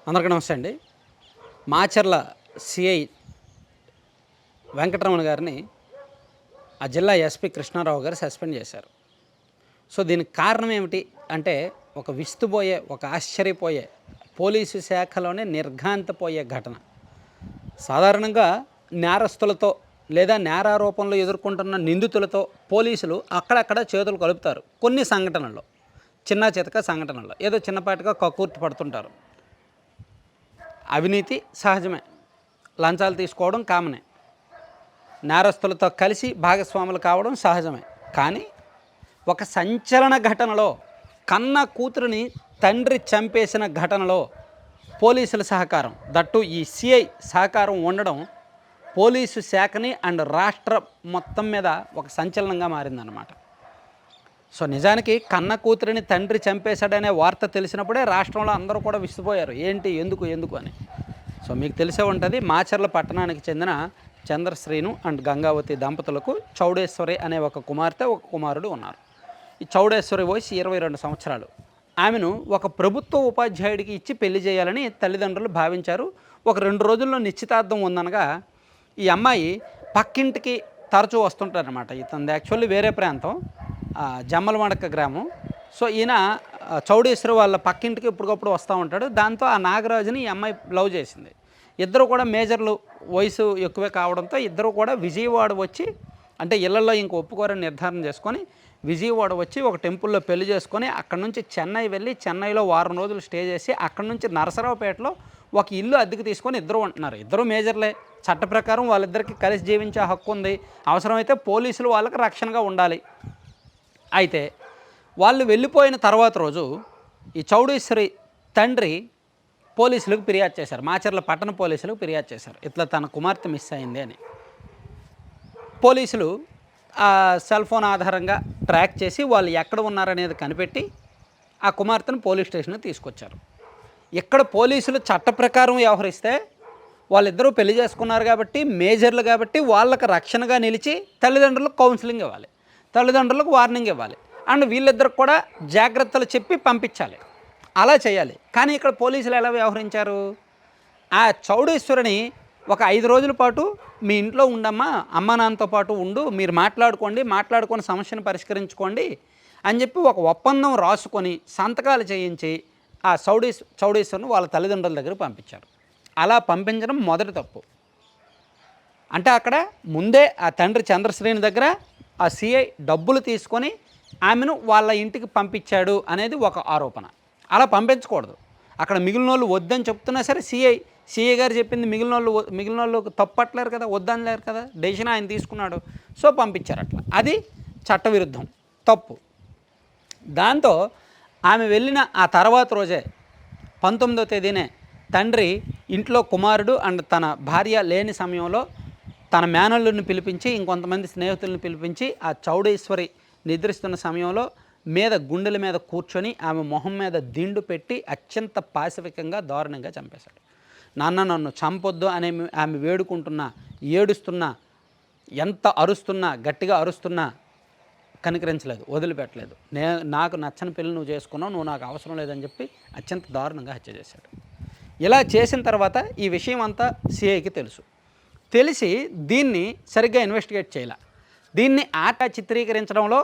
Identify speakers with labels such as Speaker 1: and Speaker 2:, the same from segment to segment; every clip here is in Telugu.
Speaker 1: అందరికీ నమస్తే అండి. మాచర్ల సిఐ వెంకటరమణ గారిని ఆ జిల్లా ఎస్పీ కృష్ణారావు గారు సస్పెండ్ చేశారు. సో దీనికి కారణం ఏమిటి అంటే, ఒక విస్తుపోయే, ఒక ఆశ్చర్యపోయే, పోలీసు శాఖలోనే నిర్ఘాంతపోయే ఘటన. సాధారణంగా నేరస్తులతో లేదా నేరారోపణలు ఎదుర్కొంటున్న నిందితులతో పోలీసులు అక్కడక్కడ చేతులు కలుపుతారు. కొన్ని సంఘటనల్లో, చిన్న చితక సంఘటనల్లో ఏదో చిన్నపాటిగా కక్కుర్తి పడుతుంటారు. అవినీతి సహజమే, లంచాలు తీసుకోవడం కామనే, నేరస్తులతో కలిసి భాగస్వాములు కావడం సహజమే. కానీ ఒక సంచలన ఘటనలో, కన్న కూతురిని తండ్రి చంపేసిన ఘటనలో పోలీసుల సహకారం, దట్టు ఈ సిఐ సహకారం ఉండడం పోలీసు శాఖని అండ్ రాష్ట్ర మొత్తం మీద ఒక సంచలనంగా మారిందన్నమాట. సో నిజానికి కన్న కూతురిని తండ్రి చంపేశాడనే వార్త తెలిసినప్పుడే రాష్ట్రంలో అందరూ కూడా విసిపోయారు. ఏంటి, ఎందుకు అని. సో మీకు తెలిసే ఉంటుంది, మాచర్ల పట్టణానికి చెందిన చంద్రశ్రీను అండ్ గంగావతి దంపతులకు చౌడేశ్వరి అనే ఒక కుమార్తె, ఒక కుమారుడు ఉన్నారు. ఈ చౌడేశ్వరి వయసు 22 సంవత్సరాలు. ఆమెను ఒక ప్రభుత్వ ఉపాధ్యాయుడికి ఇచ్చి పెళ్లి చేయాలని తల్లిదండ్రులు భావించారు. ఒక 2 రోజుల్లో నిశ్చితార్థం ఉందనగా ఈ అమ్మాయి పక్కింటికి తరచూ వస్తుంటారనమాట. ఇతను యాక్చువల్లీ వేరే ప్రాంతం, జమ్మలమడక గ్రామం. సో ఈయన చౌడేశ్వరి వాళ్ళ పక్కింటికి ఇప్పటికప్పుడు వస్తూ ఉంటాడు. దాంతో ఆ నాగరాజుని ఈ అమ్మాయి లవ్ చేసింది. ఇద్దరు కూడా మేజర్లు, వయసు ఎక్కువే కావడంతో ఇద్దరు కూడా విజయవాడ వచ్చి, అంటే ఇళ్లలో ఇంక ఒప్పుకోరని నిర్ధారణ చేసుకొని విజయవాడ వచ్చి ఒక టెంపుల్లో పెళ్లి చేసుకొని అక్కడ నుంచి చెన్నై వెళ్ళి చెన్నైలో వారం రోజులు స్టే చేసి అక్కడ నుంచి నరసరావుపేటలో ఒక ఇల్లు అద్దెకు తీసుకొని ఇద్దరు ఉంటున్నారు. ఇద్దరు మేజర్లే, చట్ట ప్రకారం వాళ్ళిద్దరికీ కలిసి జీవించే హక్కు ఉంది. అవసరమైతే పోలీసులు వాళ్ళకి రక్షణగా ఉండాలి. అయితే వాళ్ళు వెళ్ళిపోయిన తర్వాత రోజు ఈ చౌడేశ్వరి తండ్రి పోలీసులకు ఫిర్యాదు చేశారు. మాచర్ల పట్టణ పోలీసులకు ఫిర్యాదు చేశారు, ఇట్లా తన కుమార్తె మిస్ అయింది అని. పోలీసులు ఆ సెల్ ఫోన్ ఆధారంగా ట్రాక్ చేసి వాళ్ళు ఎక్కడ ఉన్నారనేది కనిపెట్టి ఆ కుమార్తెను పోలీస్ స్టేషన్కి తీసుకొచ్చారు. ఇక్కడ పోలీసులు చట్ట ప్రకారం వ్యవహరిస్తే, వాళ్ళిద్దరూ పెళ్లి చేసుకున్నారు కాబట్టి, మేజర్లు కాబట్టి వాళ్ళకి రక్షణగా నిలిచి తల్లిదండ్రులకు కౌన్సిలింగ్ ఇవ్వాలి, తల్లిదండ్రులకు వార్నింగ్ ఇవ్వాలి, అండ్ వీళ్ళిద్దరికి కూడా జాగ్రత్తలు చెప్పి పంపించాలి. అలా చేయాలి. కానీ ఇక్కడ పోలీసులు ఎలా వ్యవహరించారు? ఆ చౌడేశ్వరిని ఒక 5 రోజుల పాటు మీ ఇంట్లో ఉండమ్మా, అమ్మ నాన్నతో పాటు ఉండు, మీరు మాట్లాడుకొని సమస్యను పరిష్కరించుకోండి అని చెప్పి ఒక ఒప్పందం రాసుకొని సంతకాలు చేయించి ఆ చౌడేశ్వరిని వాళ్ళ తల్లిదండ్రుల దగ్గర పంపించారు. అలా పంపించడం మొదటి తప్పు. అంటే అక్కడ ముందే ఆ తండ్రి చంద్రశ్రేణి దగ్గర ఆ సిఐ డబ్బులు తీసుకొని ఆమెను వాళ్ళ ఇంటికి పంపించాడు అనేది ఒక ఆరోపణ. అలా పంపించకూడదు. అక్కడ మిగిలిన వాళ్ళు వద్దని చెప్తున్నా సరే సిఐ గారు చెప్పింది మిగిలిన వాళ్ళు తప్పట్లేరు కదా, వద్దనలేరు కదా, డెసిషన్ ఆయన తీసుకున్నాడు. సో పంపించారు అట్లా. అది చట్టవిరుద్ధం, తప్పు. దాంతో ఆమె వెళ్ళిన ఆ తర్వాత రోజే 19వ తేదీనే తండ్రి ఇంట్లో కుమారుడు అండ్ తన భార్య లేని సమయంలో తన మేనల్లుని పిలిపించి, ఇంకొంతమంది స్నేహితులను పిలిపించి ఆ చౌడేశ్వరి నిద్రిస్తున్న సమయంలో గుండెల మీద కూర్చొని ఆమె మొహం మీద దిండు పెట్టి అత్యంత పాశవికంగా దారుణంగా చంపేశాడు. నాన్న నన్ను చంపొద్దు అనే ఆమె వేడుకుంటున్నా, ఏడుస్తున్నా, ఎంత అరుస్తున్నా, గట్టిగా అరుస్తున్నా కనికరించలేదు, వదిలిపెట్టలేదు. నాకు నచ్చని పెళ్లి నువ్వు చేసుకున్నావు, నువ్వు నాకు అవసరం లేదని చెప్పి అత్యంత దారుణంగా హత్య చేశాడు. ఇలా చేసిన తర్వాత ఈ విషయం అంతా సిఐకి తెలిసి దీన్ని సరిగ్గా ఇన్వెస్టిగేట్ చేయాల. దీన్ని ఆట చిత్రీకరించడంలో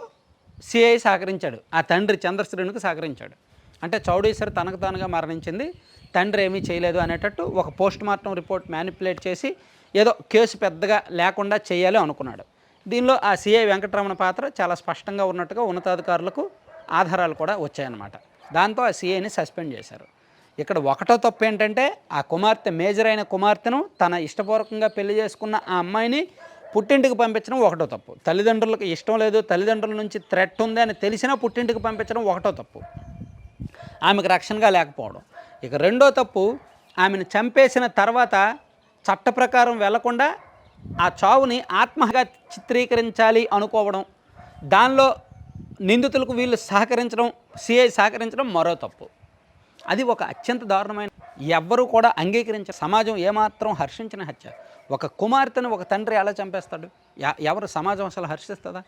Speaker 1: సిఐ సహకరించాడు, ఆ తండ్రి చంద్రశ్రేణుకు సహకరించాడు. అంటే చౌడేశ్వరి తనకు తానుగా మరణించింది, తండ్రి ఏమీ చేయలేదు అనేటట్టు ఒక పోస్ట్ మార్టం రిపోర్ట్ మ్యానిపులేట్ చేసి ఏదో కేసు పెద్దగా లేకుండా చేయాలి అనుకున్నాడు. దీనిలో ఆ సిఐ వెంకటరమణ పాత్ర చాలా స్పష్టంగా ఉన్నట్టుగా ఉన్నతాధికారులకు ఆధారాలు కూడా వచ్చాయన్నమాట. దాంతో ఆ సిఐని సస్పెండ్ చేశారు. ఇక్కడ ఒకటో తప్పు ఏంటంటే, ఆ కుమార్తె, మేజర్ అయిన కుమార్తెను తన ఇష్టపూర్వకంగా పెళ్లి చేసుకున్న ఆ అమ్మాయిని పుట్టింటికి పంపించడం ఒకటో తప్పు. తల్లిదండ్రులకు ఇష్టం లేదు, తల్లిదండ్రుల నుంచి థ్రెట్ ఉంది అని తెలిసినా పుట్టింటికి పంపించడం ఒకటో తప్పు, ఆమెకు రక్షణగా లేకపోవడం. ఇక రెండో తప్పు, ఆమెను చంపేసిన తర్వాత చట్ట ప్రకారం వెళ్లకుండా ఆ చావుని ఆత్మహత్యగా చిత్రీకరించాలి అనుకోవడం, దానిలో నిందితులకు వీళ్ళు సహకరించడం, సిఐ సహకరించడం మరో తప్పు. అది ఒక అత్యంత దారుణమైన, ఎవ్వరూ కూడా అంగీకరించే, సమాజం ఏమాత్రం హర్షించిన హత్య. ఒక కుమార్తెను ఒక తండ్రి ఎలా చంపేస్తాడు? ఎవరు సమాజం అసలు హర్షిస్తుందా?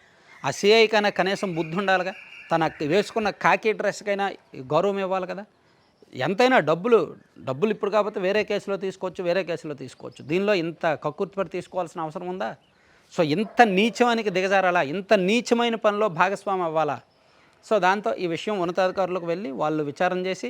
Speaker 1: ఆ సిఐకైనా కనీసం బుద్ధి ఉండాలిగా, తన వేసుకున్న కాకి డ్రెస్కైనా గౌరవం ఇవ్వాలి కదా. ఎంతైనా డబ్బులు ఇప్పుడు కాకపోతే వేరే కేసులో తీసుకోవచ్చు. దీనిలో ఇంత కక్కుర్తిపడి తీసుకోవాల్సిన అవసరం ఉందా? సో ఇంత నీచమానికి దిగజారాలా? ఇంత నీచమైన పనిలో భాగస్వామి అవ్వాలా? సో దాంతో ఈ విషయం ఉన్నతాధికారులకు వెళ్ళి వాళ్ళు విచారణ చేసి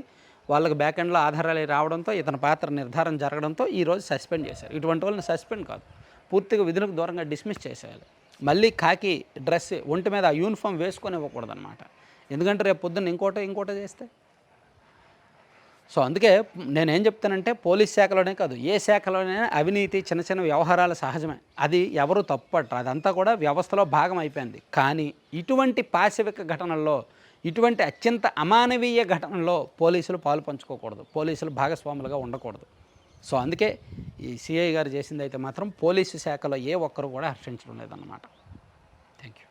Speaker 1: వాళ్ళకి బ్యాక్ ఎండ్లో ఆధారాలు రావడంతో ఇతని పాత్ర నిర్ధారణ జరగడంతో ఈరోజు సస్పెండ్ చేశారు. ఇటువంటి వాళ్ళని సస్పెండ్ కాదు, పూర్తిగా విధులకు దూరంగా డిస్మిస్ చేసేయాలి. మళ్ళీ కాకి డ్రెస్ ఒంటి మీద ఆ యూనిఫామ్ వేసుకొని ఇవ్వకూడదన్నమాట. ఎందుకంటే రేపు పొద్దున్న ఇంకోటో చేస్తే. సో అందుకే నేనేం చెప్తానంటే పోలీస్ శాఖలోనే కాదు, ఏ శాఖలోనైనా అవినీతి చిన్న చిన్న వ్యవహారాలు సహజమే. అది ఎవరు తప్పట్రు, అదంతా కూడా వ్యవస్థలో భాగం అయిపోయింది. కానీ ఇటువంటి పాశవిక ఘటనల్లో, ఇటువంటి అత్యంత అమానవీయ ఘటనల్లో పోలీసులు పాలు పంచుకోకూడదు, పోలీసులు భాగస్వాములుగా ఉండకూడదు. సో అందుకే ఈ సిఐ గారు చేసింది అయితే మాత్రం పోలీసు శాఖలో ఏ ఒక్కరు కూడా హర్షించడం లేదన్నమాట. Thank you.